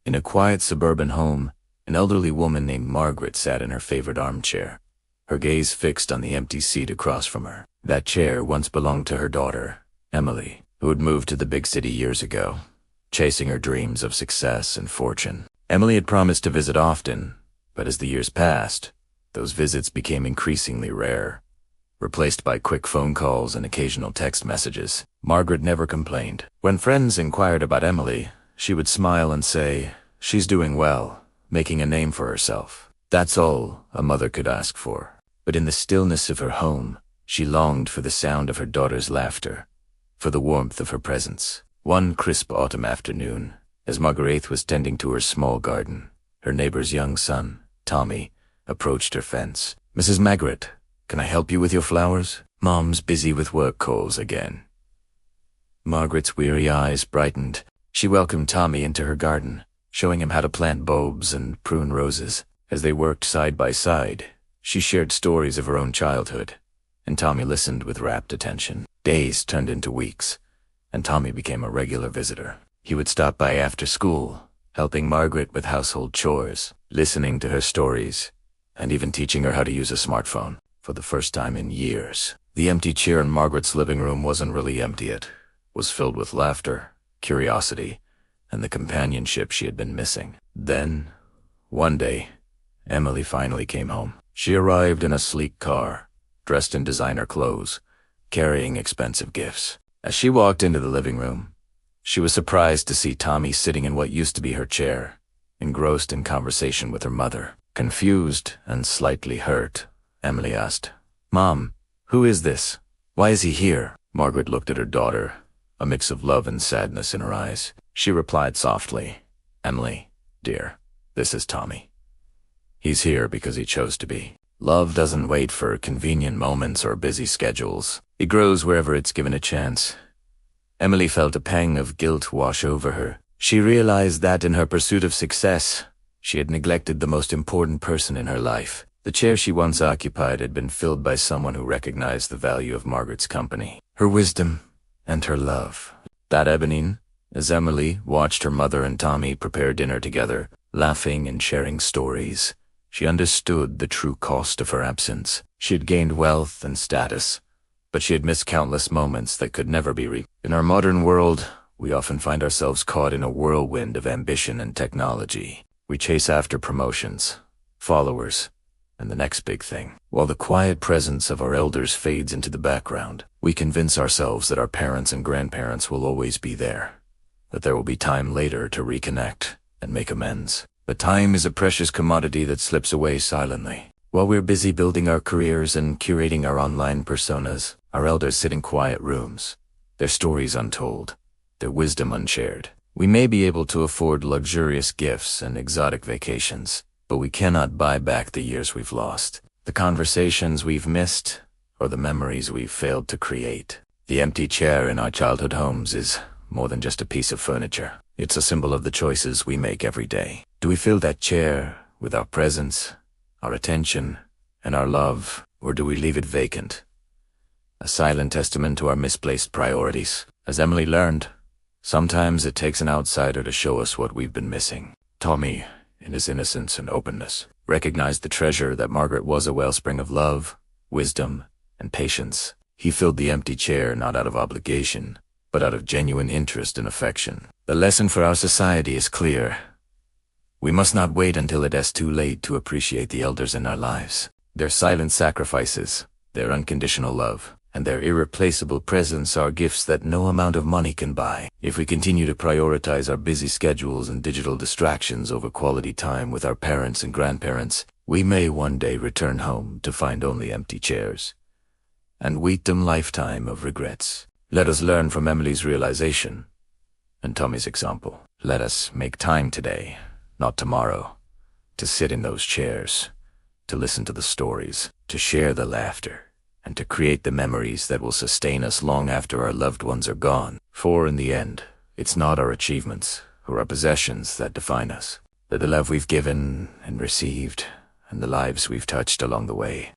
In a quiet suburban home, an elderly woman named Margaret sat in her favorite armchair, her gaze fixed on the empty seat across from her. That chair once belonged to her daughter, Emily, who had moved to the big city years ago, chasing her dreams of success and fortune. Emily had promised to visit often, but as the years passed, those visits became increasingly rare, replaced by quick phone calls and occasional text messages. Margaret never complained. When friends inquired about Emily, she would smile and say, "She's doing well, making a name for herself." That's all a mother could ask for. But in the stillness of her home, she longed for the sound of her daughter's laughter, for the warmth of her presence. One crisp autumn afternoon, as Marguerite was tending to her small garden, her neighbor's young son, Tommy, approached her fence. "Mrs. Margaret, can I help you with your flowers? Mom's busy with work calls again." Margaret's weary eyes brightened. She welcomed Tommy into her garden, showing him how to plant bulbs and prune roses. As they worked side by side, she shared stories of her own childhood, and Tommy listened with rapt attention. Days turned into weeks, and Tommy became a regular visitor. He would stop by after school, helping Margaret with household chores, listening to her stories, and even teaching her how to use a smartphone. For the first time in years, the empty chair in Margaret's living room wasn't really empty. It was filled with laughter, curiosity, and the companionship she had been missing. Then, one day, Emily finally came home. She arrived in a sleek car, dressed in designer clothes, carrying expensive gifts. As she walked into the living room, she was surprised to see Tommy sitting in what used to be her chair, engrossed in conversation with her mother. Confused and slightly hurt, Emily asked, "Mom, who is this? Why is he here?" Margaret looked at her daughter, a mix of love and sadness in her eyes. She replied softly, "Emily, dear, this is Tommy. He's here because he chose to be. Love doesn't wait for convenient moments or busy schedules. It grows wherever it's given a chance." Emily felt a pang of guilt wash over her. She realized that in her pursuit of success, she had neglected the most important person in her life. The chair she once occupied had been filled by someone who recognized the value of Margaret's company, her wisdom, and her love. That evening, as Emily watched her mother and Tommy prepare dinner together, laughing and sharing stories, she understood the true cost of her absence. She had gained wealth and status, but she had missed countless moments that could never be reached. In our modern world, we often find ourselves caught in a whirlwind of ambition and technology. We chase after promotions, followers, and the next big thing. While the quiet presence of our elders fades into the background, we convince ourselves that our parents and grandparents will always be there, that there will be time later to reconnect and make amends. But time is a precious commodity that slips away silently. While we're busy building our careers and curating our online personas, our elders sit in quiet rooms, their stories untold, their wisdom unshared. We may be able to afford luxurious gifts and exotic vacations, but we cannot buy back the years we've lost, the conversations we've missed, or the memories we've failed to create. The empty chair in our childhood homes is more than just a piece of furniture. It's a symbol of the choices we make every day. Do we fill that chair with our presence, our attention, and our love, or do we leave it vacant? A silent testament to our misplaced priorities. As Emily learned, sometimes it takes an outsider to show us what we've been missing. Tommy, in his innocence and openness, recognized the treasure that Margaret was, a wellspring of love, wisdom, and patience. He filled the empty chair not out of obligation, but out of genuine interest and affection. The lesson for our society is clear. We must not wait until it is too late to appreciate the elders in our lives. Their silent sacrifices, their unconditional love, and their irreplaceable presence are gifts that no amount of money can buy. If we continue to prioritize our busy schedules and digital distractions over quality time with our parents and grandparents, we may one day return home to find only empty chairs and wait them lifetime of regrets. Let us learn from Emily's realization and Tommy's example. Let us make time today, not tomorrow, to sit in those chairs, to listen to the stories, to share the laughter, and to create the memories that will sustain us long after our loved ones are gone. For in the end, it's not our achievements or our possessions that define us, but the love we've given and received, and the lives we've touched along the way.